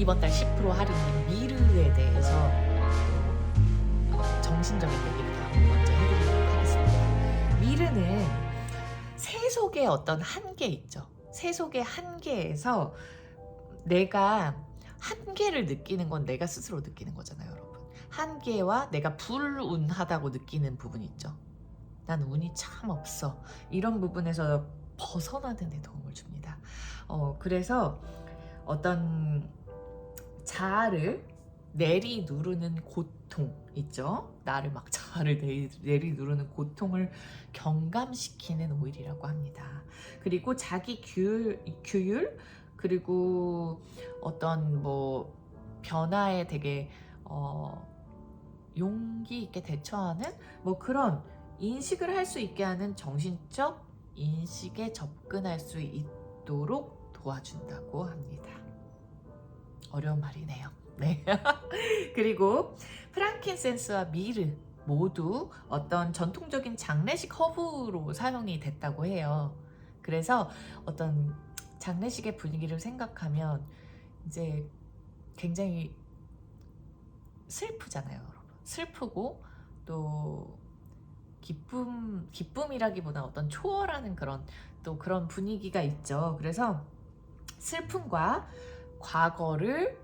이번 달 10% 할인인 미르에 대해서 정신적인 얘기를 다 먼저 해드리도록 하겠습니다. 미르는 세속의 어떤 한계 있죠. 세속의 한계에서 내가 한계를 느끼는 건 내가 스스로 느끼는 거잖아요, 여러분. 한계와 내가 불운하다고 느끼는 부분 있죠. 난 운이 참 없어. 이런 부분에서 벗어나는 데 도움을 줍니다. 그래서 어떤 자아를 내리 누르는 고통 있죠. 나를 막 자아를 내리 누르는 고통을 경감시키는 오일이라고 합니다. 그리고 자기 규율 그리고 어떤 뭐 변화에 되게 용기 있게 대처하는 뭐 그런 인식을 할 수 있게 하는 정신적 인식에 접근할 수 있도록 도와준다고 합니다. 어려운 말이네요. 네. 그리고 프랑킨센스와 미르 모두 어떤 전통적인 장례식 허브로 사용이 됐다고 해요. 그래서 어떤 장례식의 분위기를 생각하면 이제 굉장히 슬프잖아요, 여러분. 슬프고 또 기쁨이라기보다 어떤 초월하는 그런 분위기가 있죠. 그래서 슬픔과 과거를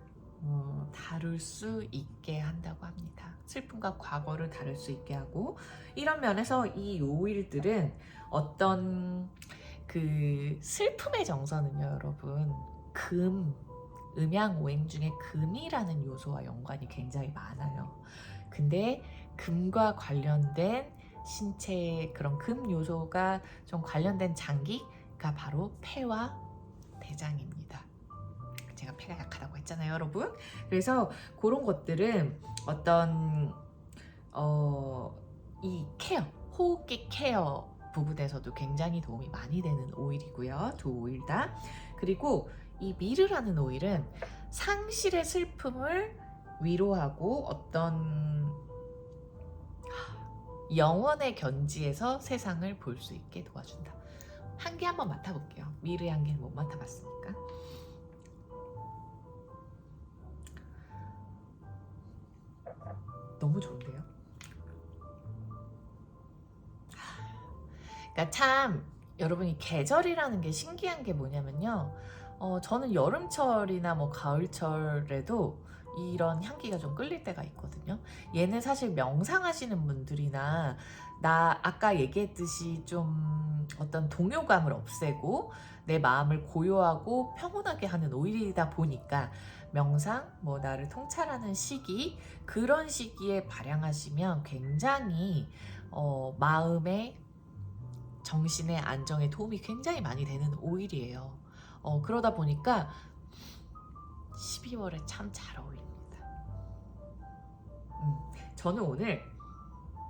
다룰 수 있게 한다고 합니다. 슬픔과 과거를 다룰 수 있게 하고, 이런 면에서 이 요일들은 어떤 그 슬픔의 정서는요, 여러분, 음양오행 중에 금이라는 요소와 연관이 굉장히 많아요. 근데 금과 관련된 신체의 그런 금 요소가 좀 관련된 장기가 바로 폐와 대장입니다. 제가 폐가 약하다고 했잖아요, 여러분. 그래서 그런 것들은 어떤 이 케어, 호흡기 케어 부분에서도 굉장히 도움이 많이 되는 오일이고요. 두 오일 다. 그리고 이 미르라는 오일은 상실의 슬픔을 위로하고 어떤 영혼의 견지에서 세상을 볼 수 있게 도와준다. 향기 한번 맡아볼게요. 미르 향기는 못 맡아봤으니까. 너무 좋은데요? 그러니까 참 여러분이 계절이라는 게 신기한 게 뭐냐면요. 저는 여름철이나 뭐 가을철에도 이런 향기가 좀 끌릴 때가 있거든요. 얘는 사실 명상하시는 분들이나 나 아까 얘기했듯이 좀 어떤 동요감을 없애고 내 마음을 고요하고 평온하게 하는 오일이다 보니까 명상, 뭐 나를 통찰하는 시기, 그런 시기에 발향하시면 굉장히 마음의 정신의 안정에 도움이 굉장히 많이 되는 오일이에요. 그러다 보니까 12월에 참 잘 어울립니다.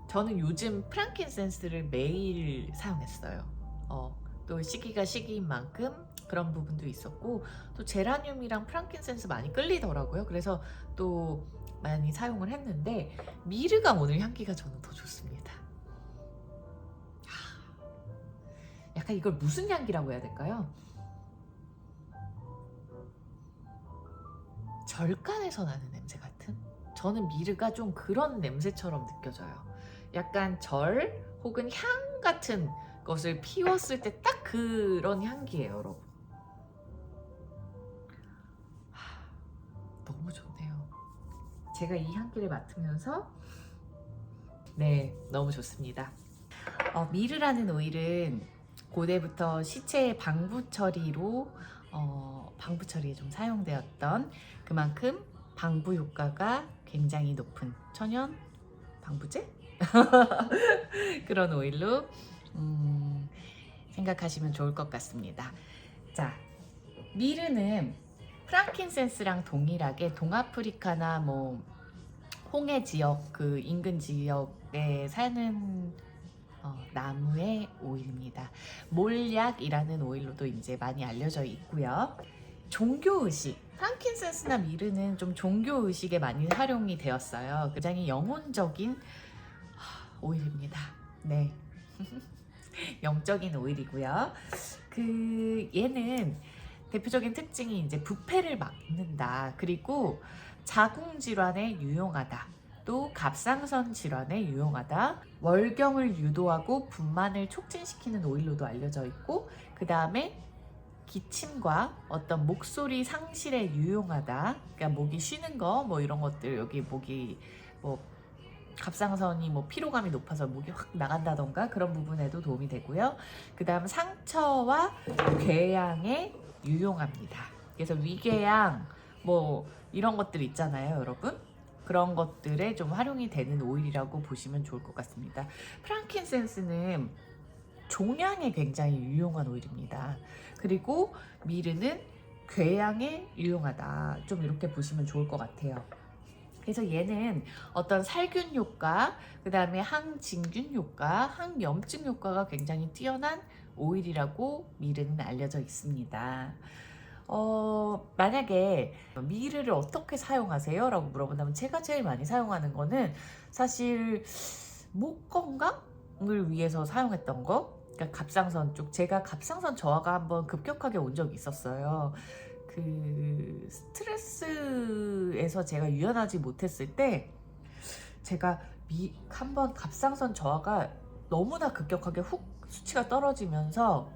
저는 요즘 프랑킨센스를 매일 사용했어요. 또 시기가 시기인 만큼 그런 부분도 있었고, 또 제라늄이랑 프랑킨센스 많이 끌리더라고요. 그래서 또 많이 사용을 했는데 미르가 오늘 향기가 저는 더 좋습니다. 약간 이걸 무슨 향기라고 해야 될까요? 절간에서 나는 냄새 같은? 저는 미르가 좀 그런 냄새처럼 느껴져요. 약간 절 혹은 향 같은 것을 피웠을 때 딱 그런 향기예요, 여러분. 너무 좋네요. 제가 이 향기를 맡으면서 너무 좋습니다. 미르라는 오일은 고대부터 시체의 방부 처리로 방부 처리에 좀 사용되었던 그만큼 방부 효과가 굉장히 높은 천연 방부제? 그런 오일로 생각하시면 좋을 것 같습니다. 자, 미르는 프랑킨센스랑 동일하게 동아프리카나 뭐 홍해 지역 그 인근 지역에 사는 나무의 오일입니다. 몰약이라는 오일로도 이제 많이 알려져 있고요. 종교의식, 프랑킨센스나 미르는 좀 종교의식에 많이 활용이 되었어요. 굉장히 영혼적인 오일입니다. 네. 영적인 오일이고요. 얘는 대표적인 특징이 이제 부패를 막는다. 그리고 자궁 질환에 유용하다. 또 갑상선 질환에 유용하다. 월경을 유도하고 분만을 촉진시키는 오일로도 알려져 있고, 그 다음에 기침과 어떤 목소리 상실에 유용하다. 그러니까 목이 쉬는 거 뭐 이런 것들, 여기 목이 뭐 갑상선이 뭐 피로감이 높아서 목이 확 나간다던가 그런 부분에도 도움이 되고요. 그 다음 상처와 궤양에 유용합니다. 그래서 위궤양 뭐 이런 것들 있잖아요, 여러분. 그런 것들에 좀 활용이 되는 오일이라고 보시면 좋을 것 같습니다. 프랑킨센스는 종양에 굉장히 유용한 오일입니다. 그리고 미르는 궤양에 유용하다. 좀 이렇게 보시면 좋을 것 같아요. 그래서 얘는 어떤 살균 효과, 그 다음에 항진균 효과, 항염증 효과가 굉장히 뛰어난 오일이라고 미르는 알려져 있습니다. 만약에 미르를 어떻게 사용하세요? 라고 물어본다면 제가 제일 많이 사용하는 거는 사실 목 건강을 위해서 사용했던 거. 그러니까 갑상선 쪽, 제가 갑상선 저하가 한번 급격하게 온 적이 있었어요. 그 스트레스에서 제가 유연하지 못했을 때 제가 한번 갑상선 저하가 너무나 급격하게 훅 수치가 떨어지면서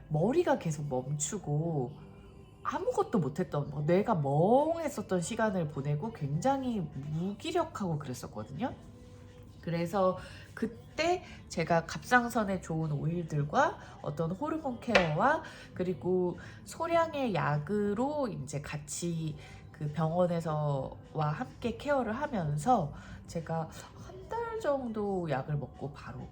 머리가 계속 멈추고 아무것도 못했던, 뇌가 멍했었던 시간을 보내고 굉장히 무기력하고 그랬었거든요. 그래서 그때 제가 갑상선에 좋은 오일들과 어떤 호르몬 케어와 그리고 소량의 약으로 이제 같이 그 병원에서와 함께 케어를 하면서 제가 한 달 정도 약을 먹고 바로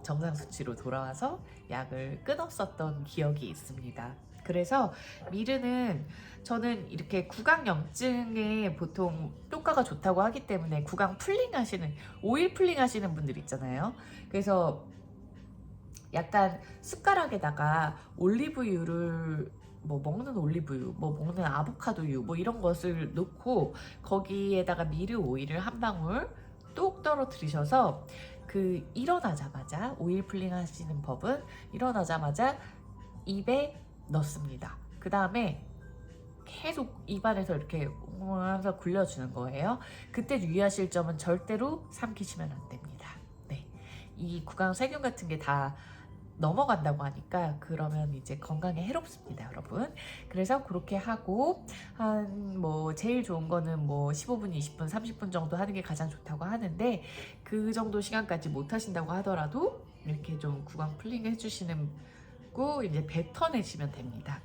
정상 수치로 돌아와서 약을 끊었었던 기억이 있습니다. 그래서 미르는 저는 이렇게 구강염증에 보통 효과가 좋다고 하기 때문에 구강 풀링 하시는, 오일 풀링 하시는 분들 있잖아요. 그래서 약간 숟가락에다가 올리브유를 뭐 먹는 올리브유, 뭐 먹는 아보카도유 뭐 이런 것을 넣고 거기에다가 미르 오일을 한 방울 뚝 떨어뜨리셔서 그 일어나자마자, 오일 풀링 하시는 법은 일어나자마자 입에 넣습니다. 그 다음에 계속 입안에서 이렇게 하면서 굴려주는 거예요. 그때 유의하실 점은 절대로 삼키시면 안 됩니다. 네, 이 구강 세균 같은 게 다 넘어간다고 하니까 그러면 이제 건강에 해롭습니다, 여러분. 그래서 그렇게 하고 한 뭐 제일 좋은 거는 뭐 15분, 20분, 30분 정도 하는 게 가장 좋다고 하는데 그 정도 시간까지 못 하신다고 하더라도 이렇게 좀 구강 풀링 해주시는 거 이제 뱉어내시면 됩니다.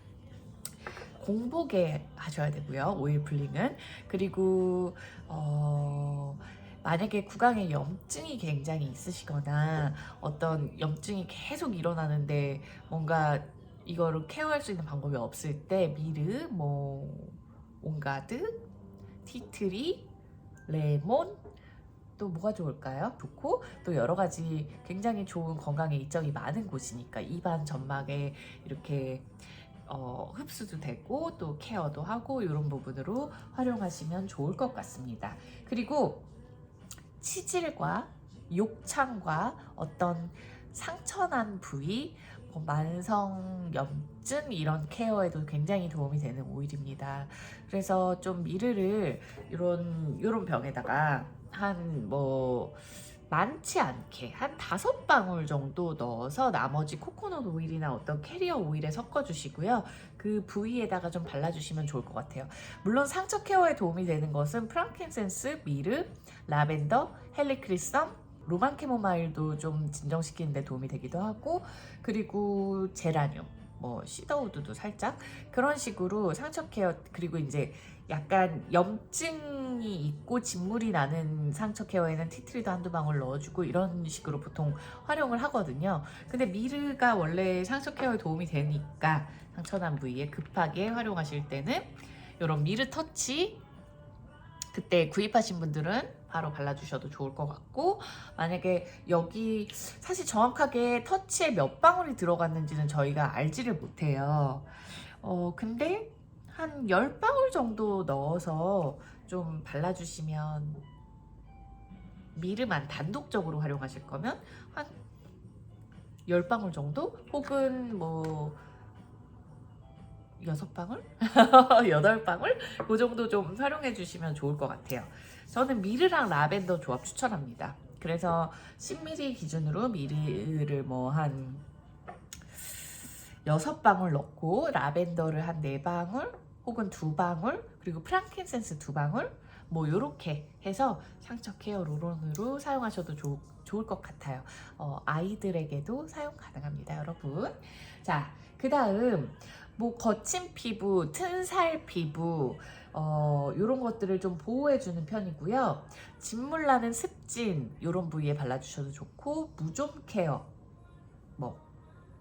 공복에 하셔야 되고요, 오일 풀링은. 그리고 만약에 구강에 염증이 굉장히 있으시거나 어떤 염증이 계속 일어나는데 뭔가 이거를 케어할 수 있는 방법이 없을 때 미르, 뭐 온가드, 티트리, 레몬, 또 뭐가 좋을까요? 좋고 또 여러 가지 굉장히 좋은 건강에 이점이 많은 곳이니까 입안 점막에 이렇게 흡수도 되고 또 케어도 하고 이런 부분으로 활용하시면 좋을 것 같습니다. 그리고 치질과 욕창과 어떤 상처난 부위, 뭐 만성염증 이런 케어에도 굉장히 도움이 되는 오일입니다. 그래서 좀 미르를 이런 병에다가 한 뭐 많지 않게 한 5방울 정도 넣어서 나머지 코코넛 오일이나 어떤 캐리어 오일에 섞어주시고요. 그 부위에다가 좀 발라주시면 좋을 것 같아요. 물론 상처 케어에 도움이 되는 것은 프랑킨센스, 미르, 라벤더, 헬리크리썸, 로만 캐모마일도 좀 진정시키는 데 도움이 되기도 하고, 그리고 제라늄, 뭐 시더우드도 살짝 그런 식으로 상처 케어, 그리고 이제 약간 염증이 있고 진물이 나는 상처 케어에는 티트리도 한두 방울 넣어주고 이런 식으로 보통 활용을 하거든요. 근데 미르가 원래 상처 케어에 도움이 되니까 상처난 부위에 급하게 활용하실 때는 이런 미르 터치 그때 구입하신 분들은 바로 발라주셔도 좋을 것 같고, 만약에 여기 사실 정확하게 터치에 몇 방울이 들어갔는지는 저희가 알지를 못해요. 근데 한 10방울 정도 넣어서 좀 발라주시면, 미르만 단독적으로 활용하실 거면 한 10방울 정도? 혹은 뭐 6방울? 8방울? 그 정도 좀 활용해 주시면 좋을 것 같아요. 저는 미르랑 라벤더 조합 추천합니다. 그래서 10ml 기준으로 미르를 뭐 한 6방울 넣고 라벤더를 한 4방울 혹은 2방울 그리고 프랑킨센스 2방울 뭐 요렇게 해서 상처 케어 롤온으로 사용하셔도 좋을 것 같아요. 아이들에게도 사용 가능합니다, 여러분. 자, 그 다음 뭐 거친 피부, 튼살 피부 요런 것들을 좀 보호해주는 편이고요. 진물 나는 습진 요런 부위에 발라주셔도 좋고 무좀 케어 뭐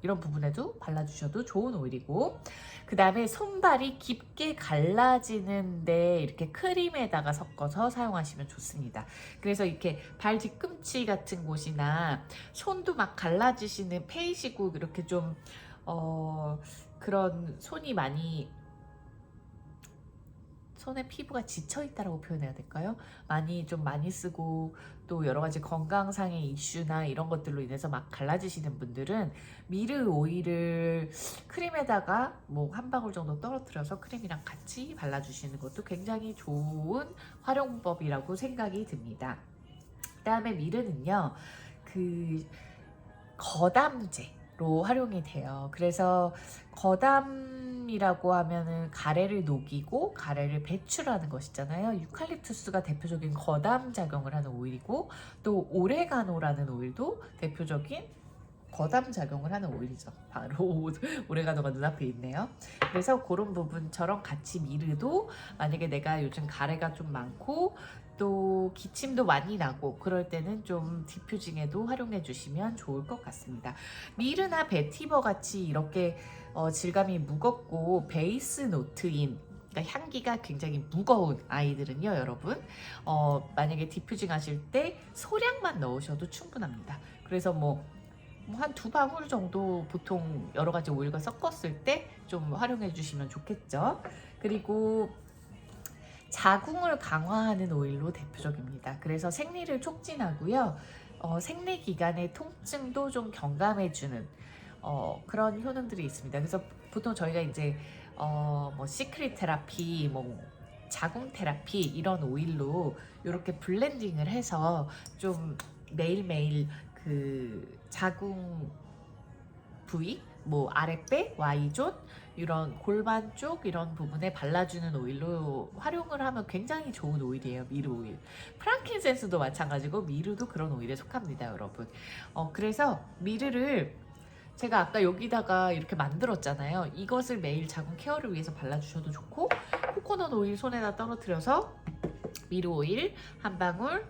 이런 부분에도 발라주셔도 좋은 오일이고, 그 다음에 손발이 깊게 갈라지는데 이렇게 크림에다가 섞어서 사용하시면 좋습니다. 그래서 이렇게 발 뒤꿈치 같은 곳이나 손도 막 갈라지시는 페이시고 이렇게 좀 그런 손의 피부가 지쳐있다라고 표현해야 될까요? 많이 쓰고 또 여러 가지 건강상의 이슈나 이런 것들로 인해서 막 갈라지시는 분들은 미르 오일을 크림에다가 뭐 한 방울 정도 떨어뜨려서 크림이랑 같이 발라주시는 것도 굉장히 좋은 활용법이라고 생각이 듭니다. 그 다음에 미르는요, 그 거담제로 활용이 돼요. 그래서 거담이라고 하면은 가래를 녹이고 가래를 배출하는 것이잖아요. 유칼립투스가 대표적인 거담 작용을 하는 오일이고, 또 오레가노라는 오일도 대표적인 거담 작용을 하는 오일이죠. 바로 오레가노가 눈앞에 있네요. 그래서 그런 부분처럼 같이 미르도 만약에 내가 요즘 가래가 좀 많고 또 기침도 많이 나고 그럴 때는 좀 디퓨징에도 활용해 주시면 좋을 것 같습니다. 미르나 베티버 같이 이렇게 질감이 무겁고 베이스 노트인, 그러니까 향기가 굉장히 무거운 아이들은요, 여러분 만약에 디퓨징 하실 때 소량만 넣으셔도 충분합니다. 그래서 뭐 한 2방울 정도 보통 여러 가지 오일과 섞었을 때 좀 활용해 주시면 좋겠죠. 그리고 자궁을 강화하는 오일로 대표적입니다. 그래서 생리를 촉진하고요. 생리 기간의 통증도 좀 경감해주는 그런 효능들이 있습니다. 그래서 보통 저희가 이제 뭐 시크릿 테라피, 뭐 자궁 테라피 이런 오일로 이렇게 블렌딩을 해서 좀 매일매일 그 자궁 부위, 뭐 아랫배, Y존 이런 골반 쪽 이런 부분에 발라주는 오일로 활용을 하면 굉장히 좋은 오일이에요. 미르 오일. 프랑킨센스도 마찬가지고 미르도 그런 오일에 속합니다, 여러분. 그래서 미르를 제가 아까 여기다가 이렇게 만들었잖아요. 이것을 매일 자궁 케어를 위해서 발라주셔도 좋고, 코코넛 오일 손에다 떨어뜨려서 미르 오일 한 방울,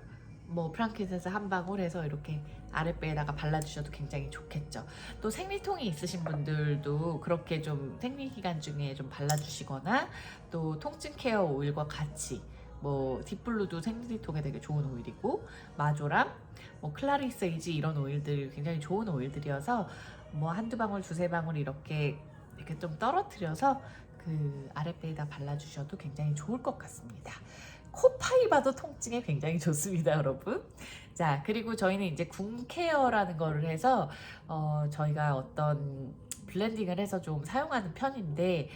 뭐 프랑킨센스 한 방울 해서 이렇게 아랫배에다가 발라주셔도 굉장히 좋겠죠. 또 생리통이 있으신 분들도 그렇게 좀 생리 기간 중에 좀 발라주시거나, 또 통증 케어 오일과 같이 뭐 딥블루도 생리통에 되게 좋은 오일이고, 마조람, 뭐 클라리세이지 이런 오일들 굉장히 좋은 오일들이어서 뭐 한두 방울, 두세 방울 이렇게 좀 떨어뜨려서 그 아랫배에다 발라주셔도 굉장히 좋을 것 같습니다. 코파이바도 통증에 굉장히 좋습니다, 여러분. 자, 그리고 저희는 이제 궁 케어라는 거를 해서 저희가 어떤 블렌딩을 해서 좀 사용하는 편인데,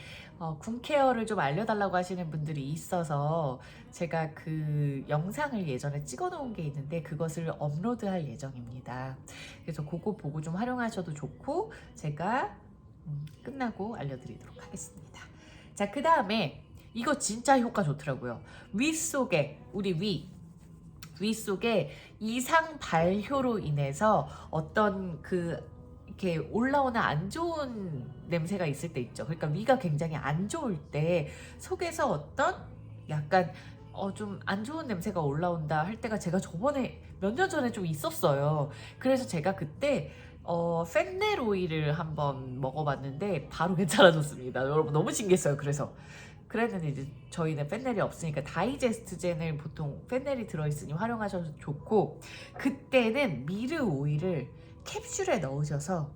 궁 케어를 좀 알려달라고 하시는 분들이 있어서 제가 그 영상을 예전에 찍어 놓은 게 있는데 그것을 업로드할 예정입니다. 그래서 그거 보고 좀 활용하셔도 좋고, 제가 끝나고 알려드리도록 하겠습니다. 자, 그 다음에 이거 진짜 효과 좋더라고요. 위 속에 우리 위 속에 이상 발효로 인해서 어떤 그 이렇게 올라오는 안 좋은 냄새가 있을 때 있죠. 그러니까 위가 굉장히 안 좋을 때 속에서 어떤 약간 좀 안 좋은 냄새가 올라온다 할 때가 제가 저번에 몇 년 전에 좀 있었어요. 그래서 제가 그때 펜넬 오일을 한번 먹어봤는데 바로 괜찮아졌습니다. 여러분 너무 신기했어요. 그래서 그랬는데 이제 저희는 펜넬이 없으니까 다이제스트젠을 보통 펜넬이 들어있으니 활용하셔도 좋고, 그때는 미르 오일을 캡슐에 넣으셔서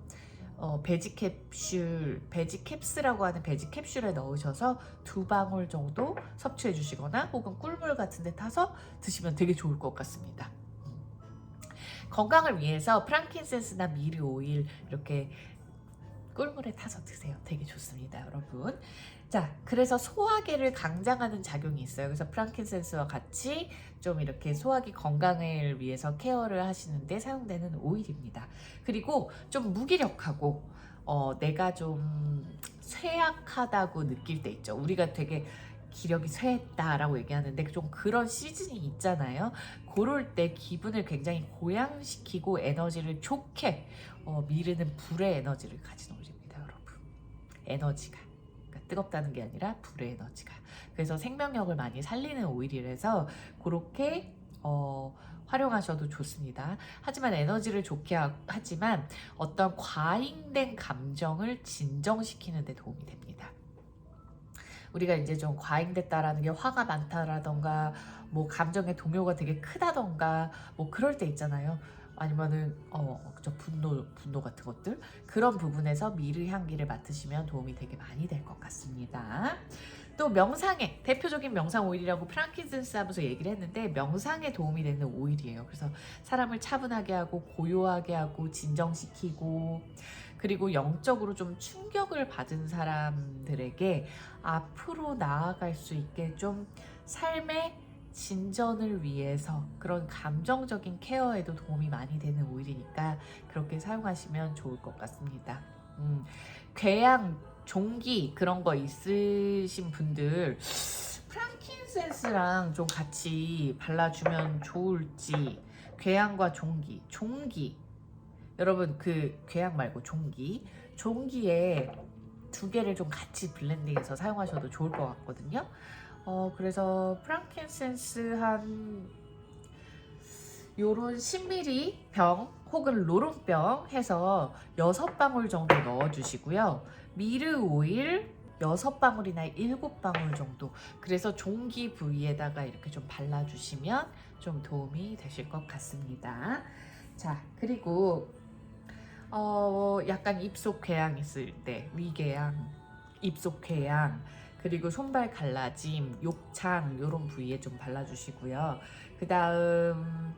베지캡스라고 하는 베지캡슐에 넣으셔서 2방울 정도 섭취해 주시거나 혹은 꿀물 같은 데 타서 드시면 되게 좋을 것 같습니다. 건강을 위해서 프랑킨센스나 미르 오일 이렇게 꿀물에 타서 드세요. 되게 좋습니다, 여러분. 자, 그래서 소화계를 강장하는 작용이 있어요. 그래서 프랑킨센스와 같이 좀 이렇게 소화기 건강을 위해서 케어를 하시는데 사용되는 오일입니다. 그리고 좀 무기력하고 내가 좀 쇠약하다고 느낄 때 있죠. 우리가 되게 기력이 쇠했다라고 얘기하는데 좀 그런 시즌이 있잖아요. 그럴 때 기분을 굉장히 고양시키고 에너지를 좋게 미르는 불의 에너지를 가진 오일입니다, 여러분. 에너지가. 그러니까 뜨겁다는 게 아니라 불의 에너지가. 그래서 생명력을 많이 살리는 오일이라서 그렇게 활용하셔도 좋습니다. 하지만 에너지를 좋게 하지만 어떤 과잉된 감정을 진정시키는 데 도움이 됩니다. 우리가 이제 좀 과잉됐다라는 게 화가 많다라던가 뭐 감정의 동요가 되게 크다던가 뭐 그럴 때 있잖아요. 아니면은 그저 분노 같은 것들, 그런 부분에서 미르 향기를 맡으시면 도움이 되게 많이 될 것 같습니다. 또 명상에 대표적인 명상 오일이라고 프랑킨센스 하면서 얘기를 했는데 명상에 도움이 되는 오일이에요. 그래서 사람을 차분하게 하고 고요하게 하고 진정시키고, 그리고 영적으로 좀 충격을 받은 사람들에게 앞으로 나아갈 수 있게 좀 삶의 진전을 위해서 그런 감정적인 케어에도 도움이 많이 되는 오일이니까 그렇게 사용하시면 좋을 것 같습니다. 궤양, 종기 그런 거 있으신 분들 프랑킨센스랑 좀 같이 발라주면 좋을지. 궤양과 종기 여러분, 그 궤양 말고 종기에 두 개를 좀 같이 블렌딩해서 사용하셔도 좋을 것 같거든요. 그래서 프랑킨센스 한 요런 10ml 병 혹은 로롱병 해서 6방울 정도 넣어주시고요. 미르 오일 6방울이나 7방울 정도, 그래서 종기 부위에다가 이렇게 좀 발라주시면 좀 도움이 되실 것 같습니다. 자, 그리고 약간 입속 궤양 있을 때 위궤양, 입속 궤양, 그리고 손발 갈라짐, 욕창 이런 부위에 좀 발라주시고요. 그 다음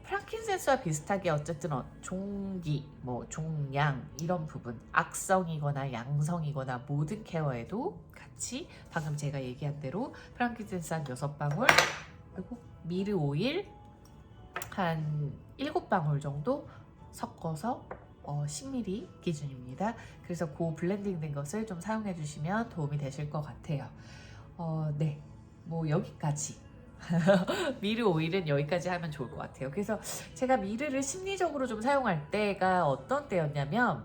프랑킨센스와 비슷하게 어쨌든 종기, 뭐 종양 이런 부분, 악성이거나 양성이거나 모든 케어에도 같이 방금 제가 얘기한 대로 프랑킨센스 한 6방울, 그리고 미르 오일 한 7방울 정도 섞어서 10ml 기준입니다. 그래서 그 블렌딩 된 것을 좀 사용해 주시면 도움이 되실 것 같아요. 네, 뭐 여기까지. 미르 오일은 여기까지 하면 좋을 것 같아요. 그래서 제가 미르를 심리적으로 좀 사용할 때가 어떤 때였냐면,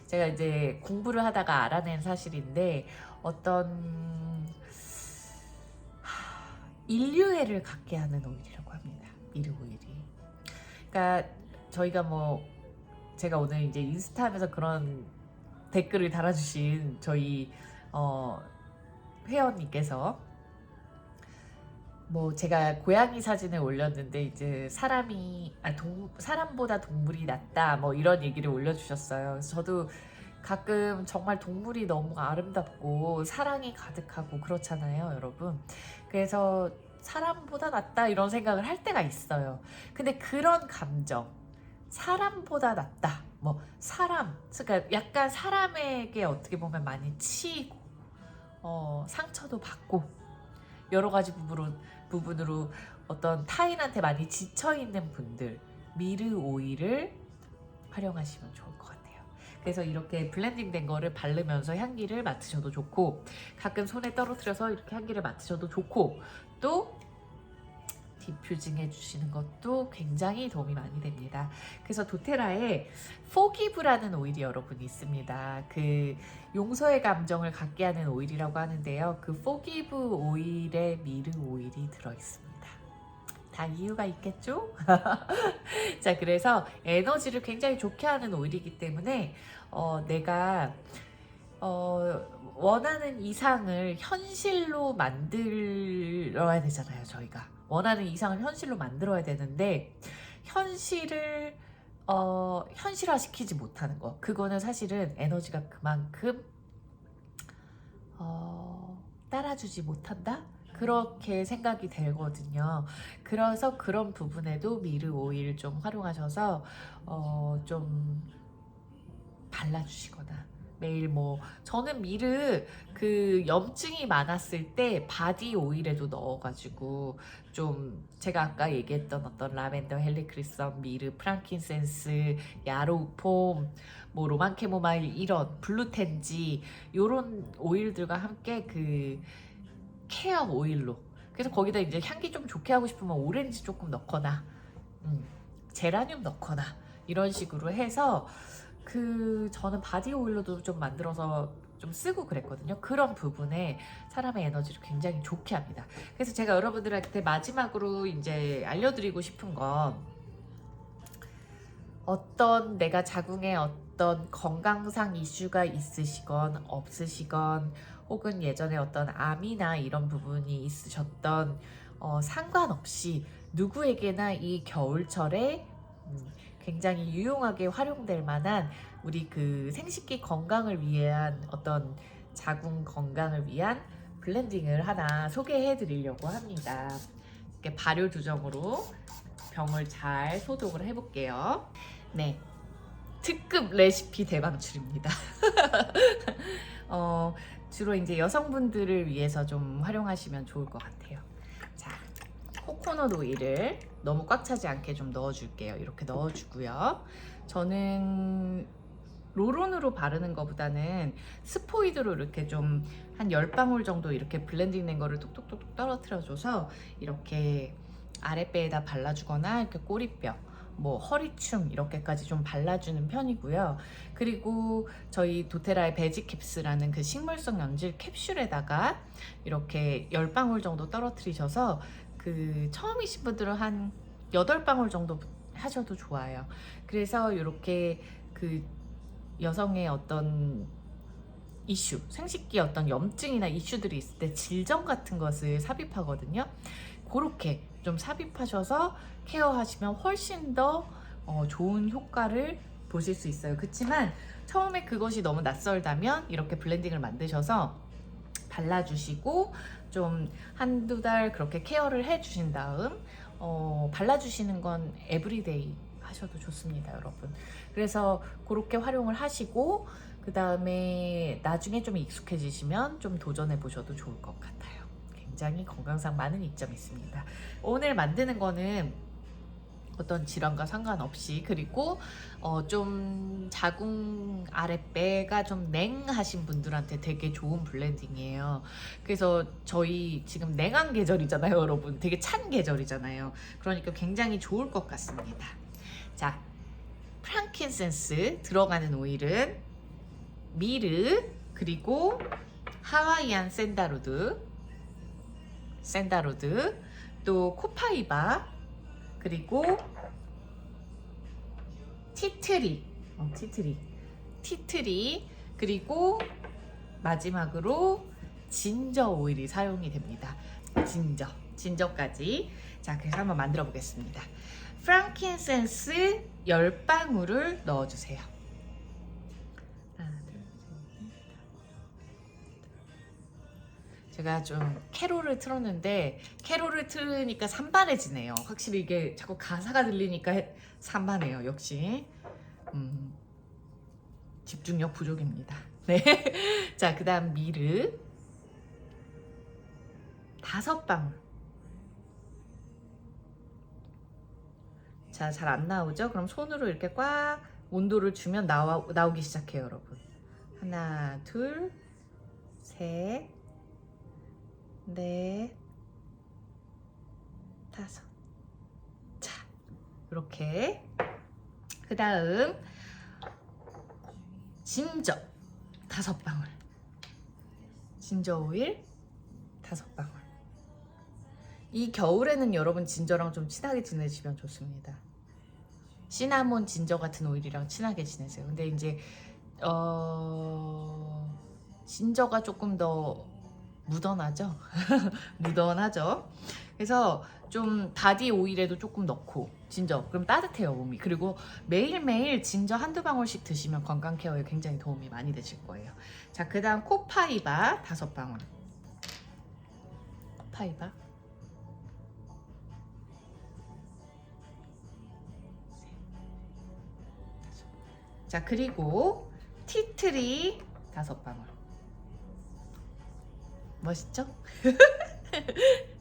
제가 이제 공부를 하다가 알아낸 사실인데 어떤 인류애를 갖게 하는 오일이라고 합니다. 미르 오일이. 그러니까 저희가 뭐 제가 오늘 이제 인스타 하면서 그런 댓글을 달아주신 저희 회원님께서 뭐 제가 고양이 사진을 올렸는데 이제 사람보다 동물이 낫다 뭐 이런 얘기를 올려주셨어요. 그래서 저도 가끔 정말 동물이 너무 아름답고 사랑이 가득하고 그렇잖아요, 여러분. 그래서 사람보다 낫다 이런 생각을 할 때가 있어요. 근데 그런 감정, 사람보다 낫다, 뭐 그러니까 약간 사람에게 어떻게 보면 많이 치이고 상처도 받고 여러 가지 부분으로 어떤 타인한테 많이 지쳐있는 분들, 미르 오일을 활용하시면 좋을 것 같아요. 그래서 이렇게 블렌딩 된 거를 바르면서 향기를 맡으셔도 좋고, 가끔 손에 떨어뜨려서 이렇게 향기를 맡으셔도 좋고, 또 디퓨징 해주시는 것도 굉장히 도움이 많이 됩니다. 그래서 도테라에 포기브라는 오일이 여러분 있습니다. 그 용서의 감정을 갖게 하는 오일이라고 하는데요. 그 포기브 오일에 미르 오일이 들어있습니다. 다 이유가 있겠죠? 자, 그래서 에너지를 굉장히 좋게 하는 오일이기 때문에 내가 원하는 이상을 현실로 만들어야 되잖아요. 저희가 원하는 이상을 현실로 만들어야 되는데 현실을 현실화시키지 못하는 거, 그거는 사실은 에너지가 그만큼 따라주지 못한다? 그렇게 생각이 되거든요. 그래서 그런 부분에도 미르 오일 좀 활용하셔서 좀 발라주시거나 매일 뭐 저는 미르 그 염증이 많았을 때 바디 오일에도 넣어가지고 좀 제가 아까 얘기했던 어떤 라벤더, 헬리크리썸, 미르, 프랑킨센스, 야로폼, 뭐 로만 캐모마일 이런 블루텐지 요런 오일들과 함께 그 케어 오일로 그래서 거기다 이제 향기 좀 좋게 하고 싶으면 오렌지 조금 넣거나 제라늄 넣거나 이런 식으로 해서 그 저는 바디 오일로도 좀 만들어서 좀 쓰고 그랬거든요. 그런 부분에 사람의 에너지를 굉장히 좋게 합니다. 그래서 제가 여러분들한테 마지막으로 이제 알려드리고 싶은 건 어떤 내가 자궁에 어떤 건강상 이슈가 있으시건 없으시건 혹은 예전에 어떤 암이나 이런 부분이 있으셨던 상관없이 누구에게나 이 겨울철에 굉장히 유용하게 활용될 만한 우리 그 생식기 건강을 위한 어떤 자궁 건강을 위한 블렌딩을 하나 소개해 드리려고 합니다. 이렇게 발효 두정으로 병을 잘 소독을 해볼게요. 네, 특급 레시피 대방출입니다. 주로 이제 여성분들을 위해서 좀 활용하시면 좋을 것 같아요. 자, 코코넛 오일을 너무 꽉 차지 않게 좀 넣어줄게요. 이렇게 넣어주고요. 저는 롤온으로 바르는 것보다는 스포이드로 이렇게 좀 한 10방울 정도 이렇게 블렌딩 된 거를 톡톡톡 떨어뜨려줘서 이렇게 아랫배에다 발라주거나 이렇게 꼬리뼈 뭐 허리춤 이렇게까지 좀 발라주는 편이고요. 그리고 저희 도테라의 베지캡스라는 그 식물성 연질 캡슐에다가 이렇게 10방울 정도 떨어뜨리셔서 그 처음이신 분들은 한 8방울 정도 하셔도 좋아요. 그래서 이렇게 그 여성의 어떤 이슈, 생식기 어떤 염증이나 이슈들이 있을 때 질정 같은 것을 삽입하거든요. 그렇게 좀 삽입하셔서 케어하시면 훨씬 더 좋은 효과를 보실 수 있어요. 그렇지만 처음에 그것이 너무 낯설다면 이렇게 블렌딩을 만드셔서 발라주시고 좀 한두 달 그렇게 케어를 해주신 다음 발라주시는 건 에브리데이 하셔도 좋습니다, 여러분. 그래서 그렇게 활용을 하시고 그 다음에 나중에 좀 익숙해지시면 좀 도전해 보셔도 좋을 것 같아요. 굉장히 건강상 많은 이점이 있습니다. 오늘 만드는 거는 어떤 질환과 상관없이 그리고 좀 자궁 아랫배가 좀 냉하신 분들한테 되게 좋은 블렌딩이에요. 그래서 저희 지금 냉한 계절이잖아요, 여러분. 되게 찬 계절이잖아요. 그러니까 굉장히 좋을 것 같습니다. 자, 프랑킨센스 들어가는 오일은 미르 그리고 하와이안 샌다로드 또 코파이바 그리고 티트리 그리고 마지막으로 진저 오일이 사용이 됩니다. 진저까지. 자, 그래서 한번 만들어 보겠습니다. 프랑킨센스 10방울을 넣어주세요. 제가 좀 캐롤을 틀었는데 캐롤을 틀으니까 산만해지네요. 확실히 이게 자꾸 가사가 들리니까 산만해요. 역시 집중력 부족입니다. 네. 자, 그 다음 미르 5방울. 자, 잘 안 나오죠? 그럼 손으로 이렇게 꽉 온도를 주면 나오기 시작해요, 여러분. 하나, 둘, 셋, 넷, 5. 자, 이렇게. 그 다음 진저 5방울. 진저 오일 5방울. 이 겨울에는 여러분 진저랑 좀 친하게 지내시면 좋습니다. 시나몬 진저 같은 오일이랑 친하게 지내세요. 근데 이제 진저가 조금 더 묻어나죠? 묻어나죠? 그래서 좀 바디 오일에도 조금 넣고 진저 그럼 따뜻해요, 몸이. 그리고 매일매일 진저 한두 방울씩 드시면 건강 케어에 굉장히 도움이 많이 되실 거예요. 자, 그 다음 코파이바 5방울. 코파이바 자, 그리고 티트리 5방울. 멋있죠?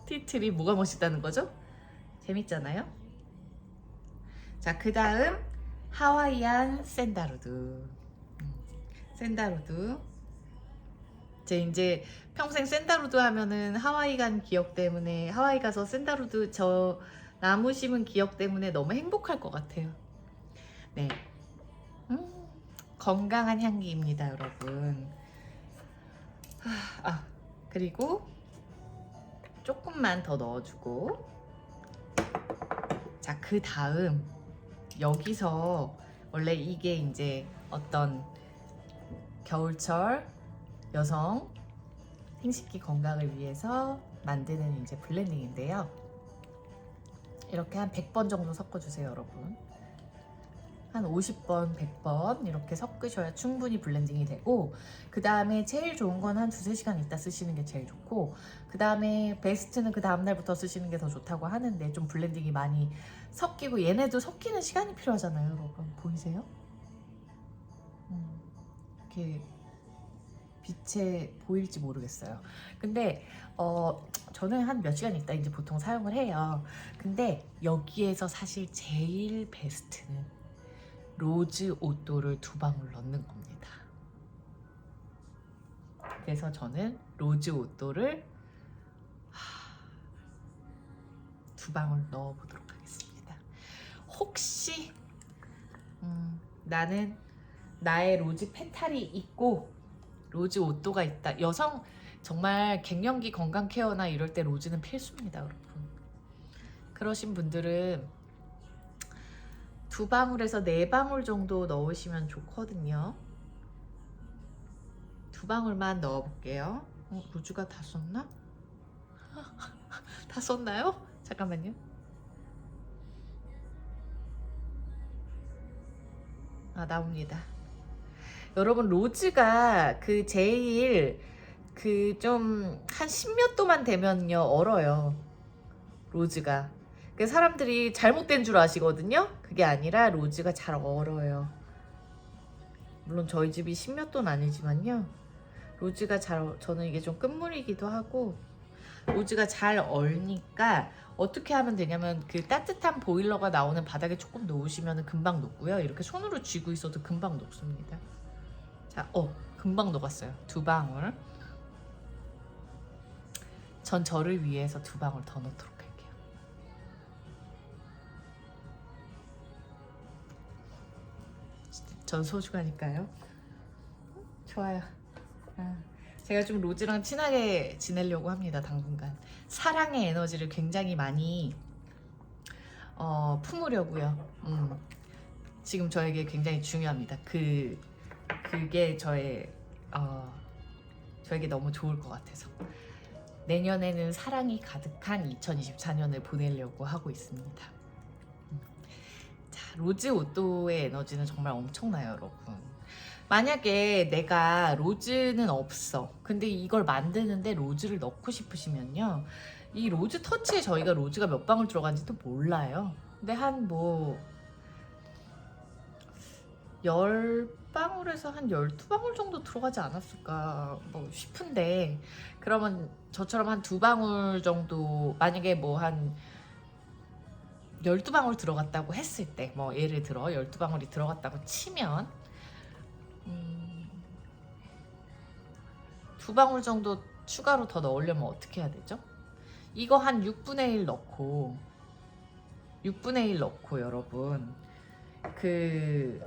티트리 뭐가 멋있다는 거죠? 재밌잖아요? 자, 그 다음 하와이안 샌다루드. 샌다루드. 제 이제 평생 샌다루드 하면은 하와이 간 기억 때문에, 하와이 가서 샌다루드 저 나무 심은 기억 때문에 너무 행복할 것 같아요. 네. 건강한 향기입니다, 여러분. 그리고 조금만 더 넣어주고. 자, 그 다음 여기서 원래 이게 이제 어떤 겨울철 여성 생식기 건강을 위해서 만드는 이제 블렌딩인데요. 이렇게 한 100번 정도 섞어주세요, 여러분. 한 50번, 100번 이렇게 섞으셔야 충분히 블렌딩이 되고, 그 다음에 제일 좋은 건 한 2-3시간 있다 쓰시는 게 제일 좋고, 그 다음에 베스트는 그 다음날부터 쓰시는 게 더 좋다고 하는데, 좀 블렌딩이 많이 섞이고, 얘네도 섞이는 시간이 필요하잖아요, 여러분. 보이세요? 이렇게 빛에 보일지 모르겠어요. 근데 저는 한 몇 시간 있다 이제 보통 사용을 해요. 근데 여기에서 사실 제일 베스트는 로즈 오또를 2방울 넣는 겁니다. 그래서 저는 로즈 오또를 2방울 넣어보도록 하겠습니다. 혹시 나는 나의 로즈 페탈이 있고 로즈 오또가 있다. 여성 정말 갱년기 건강 케어나 이럴 때 로즈는 필수입니다, 여러분. 그러신 분들은 2방울에서 4방울 정도 넣으시면 좋거든요. 2방울만 넣어볼게요. 로즈가 다 썼나? 다 썼나요? 잠깐만요. 나옵니다. 여러분, 로즈가 그 제일 그 좀 한 10몇 도만 되면요 얼어요. 로즈가. 그 사람들이 잘못된 줄 아시거든요. 그게 아니라 로즈가 잘 얼어요. 물론 저희 집이 10몇 도는 아니지만요. 로즈가 저는 이게 좀 끝물이기도 하고, 로즈가 잘 얼니까 어떻게 하면 되냐면 그 따뜻한 보일러가 나오는 바닥에 조금 놓으시면 금방 녹고요. 이렇게 손으로 쥐고 있어도 금방 녹습니다. 자, 금방 녹았어요. 2방울. 전 저를 위해서 2방울 더 넣도록 할게요. 전 소중하니까요. 좋아요. 제가 좀 로즈랑 친하게 지내려고 합니다, 당분간. 사랑의 에너지를 굉장히 많이 품으려고요. 지금 저에게 굉장히 중요합니다. 그게 저에게 너무 좋을 것 같아서. 내년에는 사랑이 가득한 2024년을 보내려고 하고 있습니다. 자, 로즈 오또의 에너지는 정말 엄청나요, 여러분. 만약에 내가 로즈는 없어. 근데 이걸 만드는데 로즈를 넣고 싶으시면요. 이 로즈 터치에 저희가 로즈가 몇 방울 들어간지도 몰라요. 근데 한 10방울에서 한 12방울 정도 들어가지 않았을까 싶은데, 그러면 저처럼 한 2방울 정도, 만약에 한 12방울 들어갔다고 했을 때, 예를 들어 12방울이 들어갔다고 치면 2방울 정도 추가로 더 넣으려면 어떻게 해야 되죠? 이거 한 6분의 1 넣고 6분의 1 넣고 여러분, 그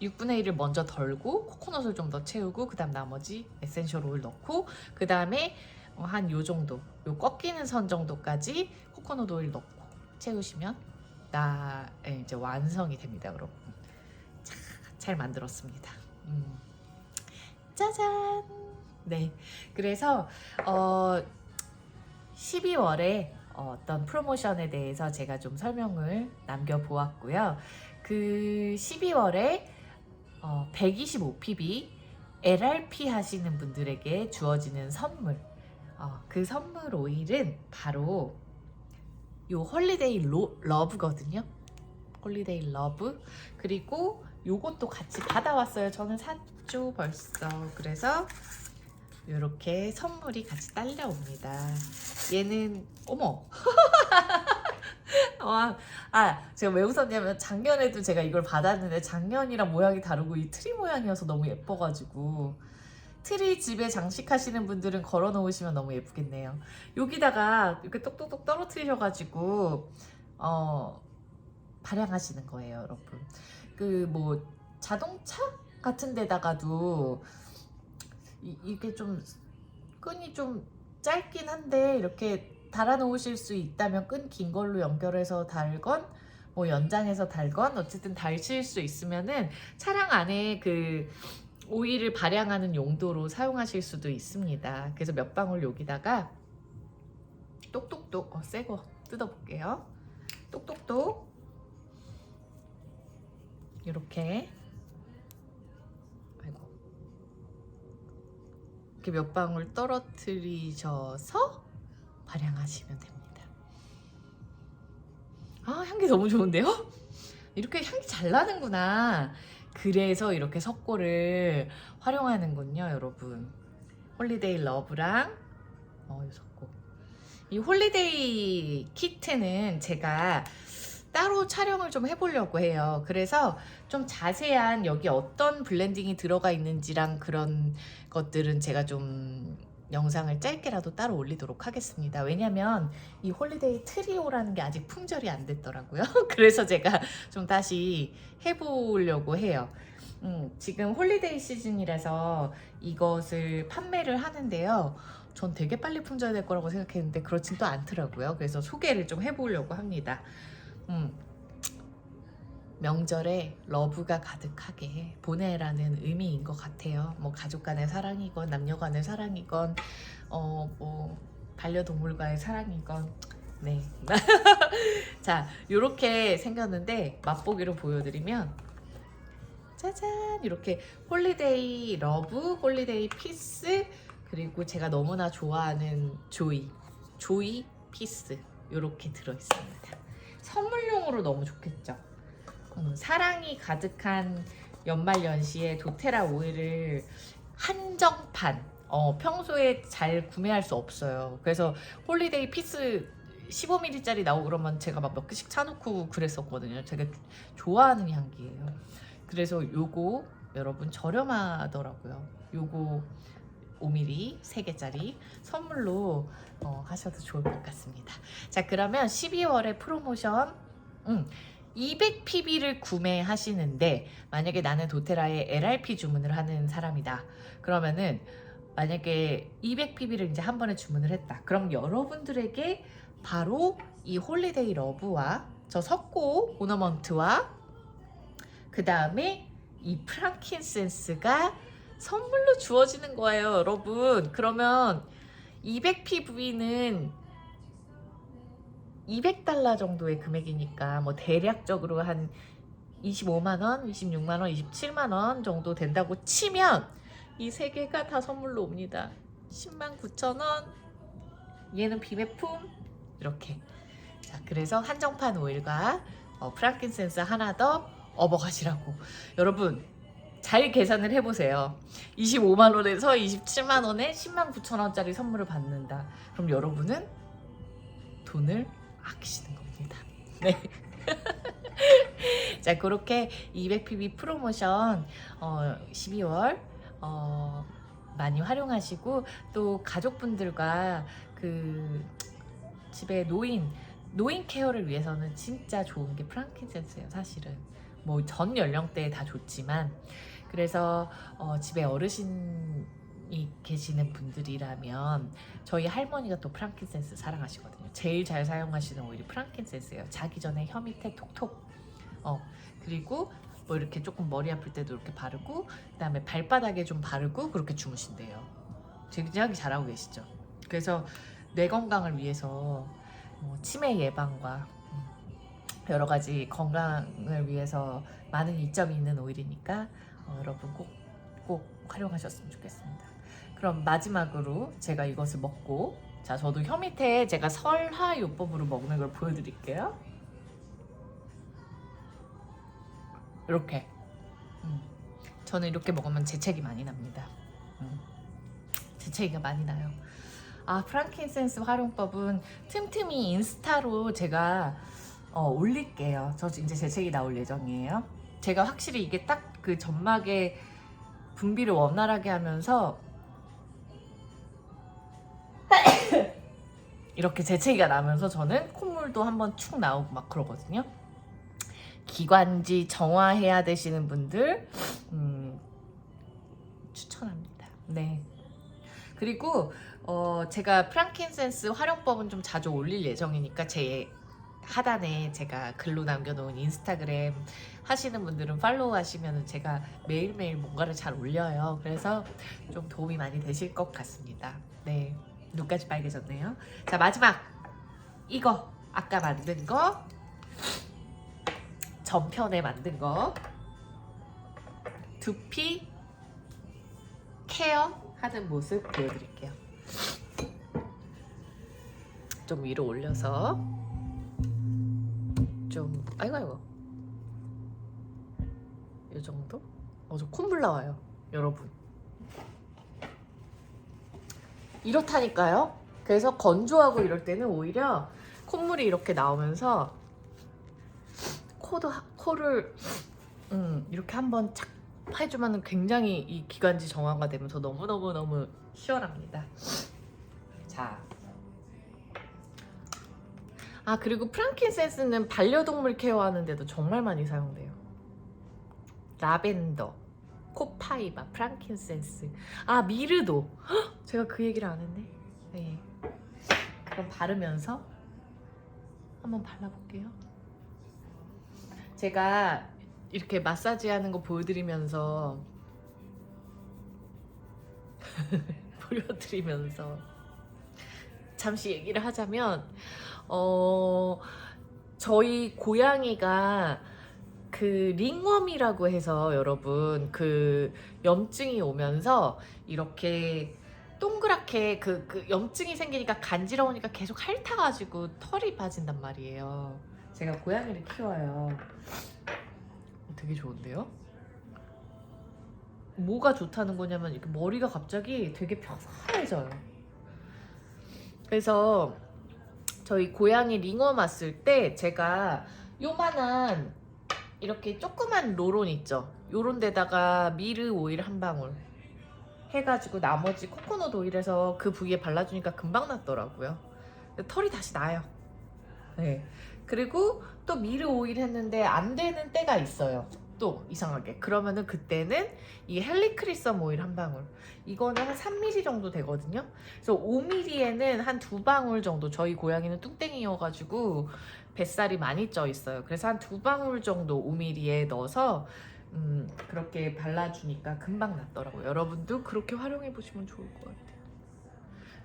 6분의 1을 먼저 덜고 코코넛을 좀 더 채우고, 그 다음 나머지 에센셜 오일 넣고, 그 다음에 한 요 정도, 요 꺾이는 선 정도까지 코코넛 오일 넣고 채우시면 이제 완성이 됩니다, 여러분. 잘 만들었습니다. 짜잔. 네, 그래서 12월에 어떤 프로모션에 대해서 제가 좀 설명을 남겨보았고요. 그 12월에 125pb LRP 하시는 분들에게 주어지는 선물, 그 선물 오일은 바로 요 홀리데이 러브거든요. 홀리데이 러브. 그리고 요것도 같이 받아왔어요. 저는 샀죠 벌써. 그래서 이렇게 선물이 같이 딸려옵니다. 얘는 어머 제가 왜 웃었냐면 작년에도 제가 이걸 받았는데 작년이랑 모양이 다르고 이 트리 모양이어서 너무 예뻐가지고 트리 집에 장식하시는 분들은 걸어 놓으시면 너무 예쁘겠네요. 여기다가 이렇게 똑똑똑 떨어뜨리셔가지고 발양하시는 거예요, 여러분. 그 뭐 자동차 같은 데다가도 이게 좀 끈이 좀 짧긴 한데 이렇게 달아 놓으실 수 있다면 끈 긴 걸로 연결해서 달건 뭐 연장해서 달건 어쨌든 달실 수 있으면은 차량 안에 그 오일을 발양하는 용도로 사용하실 수도 있습니다. 그래서 몇 방울 여기다가 똑똑똑 새거 뜯어볼게요. 똑똑똑 이렇게 이렇게 몇 방울 떨어뜨리셔서 발양하시면 됩니다. 향기 너무 좋은데요? 이렇게 향기 잘 나는구나. 그래서 이렇게 석고를 활용하는군요, 여러분. 홀리데이 러브랑 석고. 이 홀리데이 키트는 제가 따로 촬영을 좀 해보려고 해요. 그래서 좀 자세한 여기 어떤 블렌딩이 들어가 있는지랑 그런 것들은 제가 좀 영상을 짧게라도 따로 올리도록 하겠습니다. 왜냐면 이 홀리데이 트리오라는 게 아직 품절이 안 됐더라고요. 그래서 제가 좀 다시 해보려고 해요. 지금 홀리데이 시즌이라서 이것을 판매를 하는데요. 전 되게 빨리 품절될 거라고 생각했는데 그렇진 또 않더라고요. 그래서 소개를 좀 해보려고 합니다. 명절에 러브가 가득하게 보내라는 의미인 것 같아요. 뭐 가족 간의 사랑이건 남녀 간의 사랑이건 뭐 반려동물과의 사랑이건 네. 자, 요렇게 생겼는데 맛보기로 보여드리면 짜잔 이렇게 홀리데이 러브, 홀리데이 피스 그리고 제가 너무나 좋아하는 조이 피스 이렇게 들어있습니다. 선물용으로 너무 좋겠죠. 사랑이 가득한 연말연시에 도테라 오일을 한정판 평소에 잘 구매할 수 없어요. 그래서 홀리데이 피스 15ml짜리 나오고 그러면 제가 막 몇 개씩 사놓고 그랬었거든요. 제가 좋아하는 향기예요. 그래서 요거 여러분 저렴하더라고요. 요거 5ml 3개짜리 선물로 하셔도 좋을 것 같습니다. 자, 그러면 12월에 프로모션 200pb를 구매하시는데 만약에 나는 도테라에 LRP 주문을 하는 사람이다. 그러면은 만약에 200pb를 이제 한 번에 주문을 했다. 그럼 여러분들에게 바로 이 홀리데이 러브와 저 석고 오너먼트와 그 다음에 이 프랑킨센스가 선물로 주어지는 거예요, 여러분. 그러면 200pb는 200달러 정도의 금액이니까 뭐 대략적으로 한 25만원, 26만원, 27만원 정도 된다고 치면 이 세 개가 다 선물로 옵니다. 109,000원, 얘는 비매품 이렇게. 자, 그래서 한정판 오일과 프랑킨센스 하나 더 업어가시라고. 여러분 잘 계산을 해보세요. 25만원에서 27만원에 109,000원짜리 선물을 받는다. 그럼 여러분은 돈을 아끼시는 겁니다. 네. 자, 그렇게 200pb 프로모션 12월 많이 활용하시고 또 가족분들과 그 집에 노인 케어를 위해서는 진짜 좋은 게 프랑킨센스예요. 사실은 뭐 전 연령대에 다 좋지만 그래서 집에 어르신이 계시는 분들이라면 저희 할머니가 또 프랑킨센스 사랑하시거든요. 제일 잘 사용하시는 오일이 프랑킨센스예요. 자기 전에 혀 밑에 톡톡 그리고 뭐 이렇게 조금 머리 아플 때도 이렇게 바르고 그 다음에 발바닥에 좀 바르고 그렇게 주무신대요. 굉장히 잘하고 계시죠. 그래서 뇌 건강을 위해서 치매 예방과 여러 가지 건강을 위해서 많은 이점이 있는 오일이니까 여러분 꼭 활용하셨으면 좋겠습니다. 그럼 마지막으로 제가 이것을 먹고 자, 저도 혀 밑에 제가 설하 요법으로 먹는 걸 보여드릴게요. 이렇게 저는 이렇게 먹으면 재채기 많이 납니다. 재채기가 많이 나요. 아, 프랑킨센스 활용법은 틈틈이 인스타로 제가 올릴게요. 저 이제 재채기 나올 예정이에요. 제가 확실히 이게 딱 그 점막의 분비를 원활하게 하면서 이렇게 재채기가 나면서 저는 콧물도 한번 축 나오고 막 그러거든요. 기관지 정화해야 되시는 분들 추천합니다. 네. 그리고 제가 프랑킨센스 활용법은 좀 자주 올릴 예정이니까 제 하단에 제가 글로 남겨놓은 인스타그램 하시는 분들은 팔로우 하시면 제가 매일매일 뭔가를 잘 올려요. 그래서 좀 도움이 많이 되실 것 같습니다. 네, 눈까지 빨개졌네요. 자, 마지막 이거 아까 만든 거 전편에 만든 거 두피 케어 하는 모습 보여드릴게요. 좀 위로 올려서 좀 아이고 이 정도? 저 콧물 나와요, 여러분. 이렇다니까요. 그래서 건조하고 이럴 때는 오히려 콧물이 이렇게 나오면서 코를 이렇게 한번 착 해주면 굉장히 이 기관지 정화가 되면서 너무너무 시원합니다. 자, 그리고 프랑킨센스는 반려동물 케어하는데도 정말 많이 사용돼요. 라벤더, 코파이바, 프랑킨센스, 미르도. 제가 그 얘기를 안 했네. 네. 그럼 바르면서 한번 발라볼게요. 제가 이렇게 마사지 하는 거 보여드리면서 잠시 얘기를 하자면 저희 고양이가 그 링웜이라고 해서 여러분 그 염증이 오면서 이렇게 동그랗게 그 염증이 생기니까 간지러우니까 계속 핥아가지고 털이 빠진단 말이에요. 제가 고양이를 키워요. 되게 좋은데요? 뭐가 좋다는 거냐면 이렇게 머리가 갑자기 되게 편안해져요. 그래서 저희 고양이 링웜 왔을 때 제가 요만한 이렇게 조그만 로론 있죠? 요런 데다가 미르 오일 한 방울 해가지고 나머지 코코넛 오일에서 그 부위에 발라주니까 금방 낫더라고요. 털이 다시 나요. 네. 그리고 또 미르 오일 했는데 안 되는 때가 있어요. 또 이상하게. 그러면은 그때는 이 헬리크리썸 오일 한 방울. 이거는 한 3ml 정도 되거든요. 그래서 5ml에는 한 2방울 정도. 저희 고양이는 뚱땡이여가지고 뱃살이 많이 쪄 있어요. 그래서 한 2방울 정도 5ml에 넣어서 그렇게 발라주니까 금방 낫더라고요. 여러분도 그렇게 활용해 보시면 좋을 것 같아요.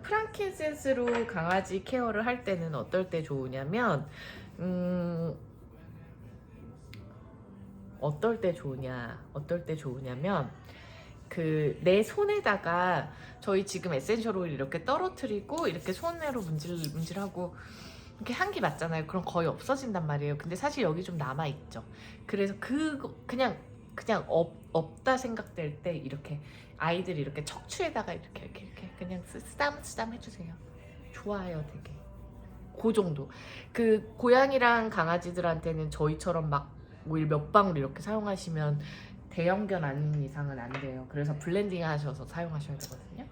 프랑킨센스로 강아지 케어를 할 때는 어떨 때 좋으냐면 어떨 때 좋으냐면 그 내 손에다가 저희 지금 에센셜 오일 이렇게 떨어뜨리고 이렇게 손으로 문질문질하고 이렇게 향기 맡잖아요. 그럼 거의 없어진단 말이에요. 근데 사실 여기 좀 남아있죠. 그래서 그냥 없다 생각될 때 이렇게 아이들이 이렇게 척추에다가 이렇게 그냥 쓰담쓰담 해주세요. 좋아요, 되게. 그 정도. 그 고양이랑 강아지들한테는 저희처럼 막 오일 몇 방울 이렇게 사용하시면 대형견 아닌 이상은 안 돼요. 그래서 블렌딩 하셔서 사용하셔야 되거든요.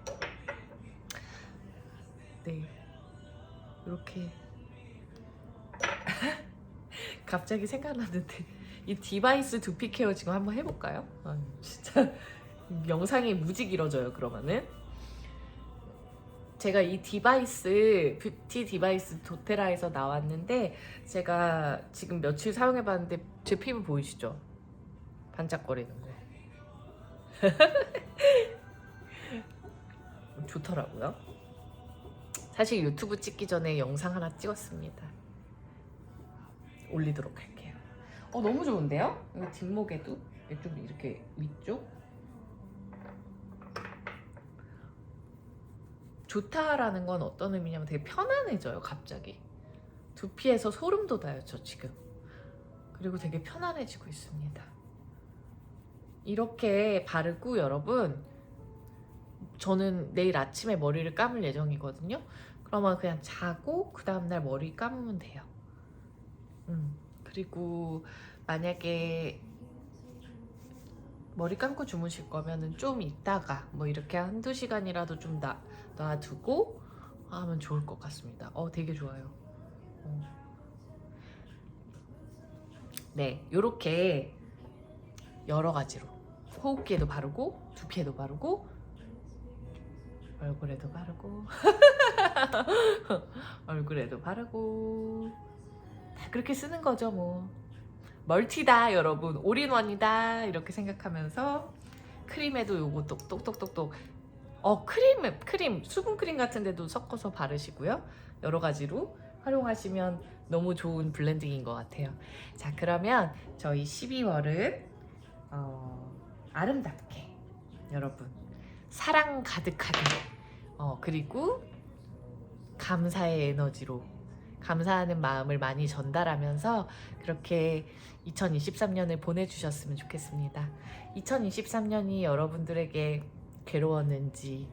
네, 이렇게 갑자기 생각났는데 이 디바이스 두피 케어 지금 한번 해볼까요? 진짜 영상이 무지 길어져요. 그러면은 제가 이 디바이스 뷰티 디바이스 도테라에서 나왔는데 제가 지금 며칠 사용해봤는데 제 피부 보이시죠? 반짝거리는 거 좋더라고요. 사실 유튜브 찍기 전에 영상 하나 찍었습니다. 올리도록 할게요. 너무 좋은데요? 여기 뒷목에도 좀 이렇게 위쪽 좋다라는 건 어떤 의미냐면 되게 편안해져요. 갑자기 두피에서 소름 돋아요, 저 지금. 그리고 되게 편안해지고 있습니다. 이렇게 바르고 여러분, 저는 내일 아침에 머리를 감을 예정이거든요. 그러면 그냥 자고 그 다음날 머리 감으면 돼요. 그리고 만약에 머리 감고 주무실 거면은 좀 있다가 뭐 이렇게 한두 시간이라도 좀 놔두고 하면 좋을 것 같습니다. 되게 좋아요. 네, 요렇게 여러 가지로 호흡기에도 바르고 두피에도 바르고 얼굴에도 바르고 얼굴에도 바르고 다 그렇게 쓰는 거죠 뭐. 멀티다 여러분, 올인원이다 이렇게 생각하면서 크림에도 요거 똑똑똑똑똑 크림 수분크림 같은 데도 섞어서 바르시고요. 여러 가지로 활용하시면 너무 좋은 블렌딩인 것 같아요. 자, 그러면 저희 12월은 아름답게 여러분 사랑 가득하게 그리고 감사의 에너지로 감사하는 마음을 많이 전달하면서 그렇게 2023년을 보내주셨으면 좋겠습니다. 2023년이 여러분들에게 괴로웠는지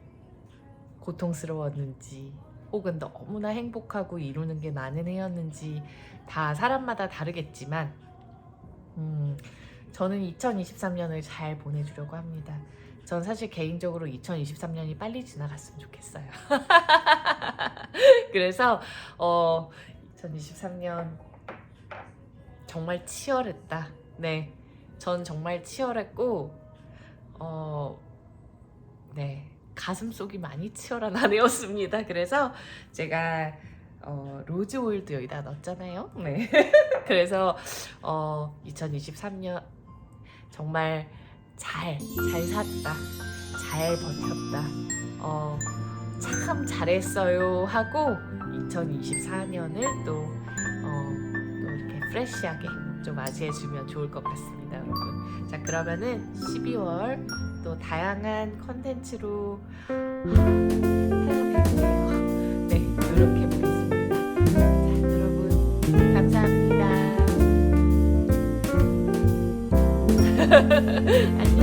고통스러웠는지 혹은 너무나 행복하고 이루는 게 많은 해였는지 다 사람마다 다르겠지만 저는 2023년을 잘 보내주려고 합니다. 전 사실 개인적으로 2023년이 빨리 지나갔으면 좋겠어요. 그래서 2023년 정말 치열했다. 네, 전 정말 치열했고 네, 가슴속이 많이 치열한 한 해였습니다. 그래서 제가 로즈 오일도 여기다 넣었잖아요. 네. 그래서 2023년 정말 잘 샀다, 잘 버텼다, 참 잘했어요 하고 2024년을 또 이렇게 프레시하게 좀 맞이해주면 좋을 것 같습니다, 여러분. 자, 그러면은 12월 또 다양한 컨텐츠로 찾아뵙네요. 네, 노력해 보겠습니다. 자, 여러분 감사합니다. 안녕.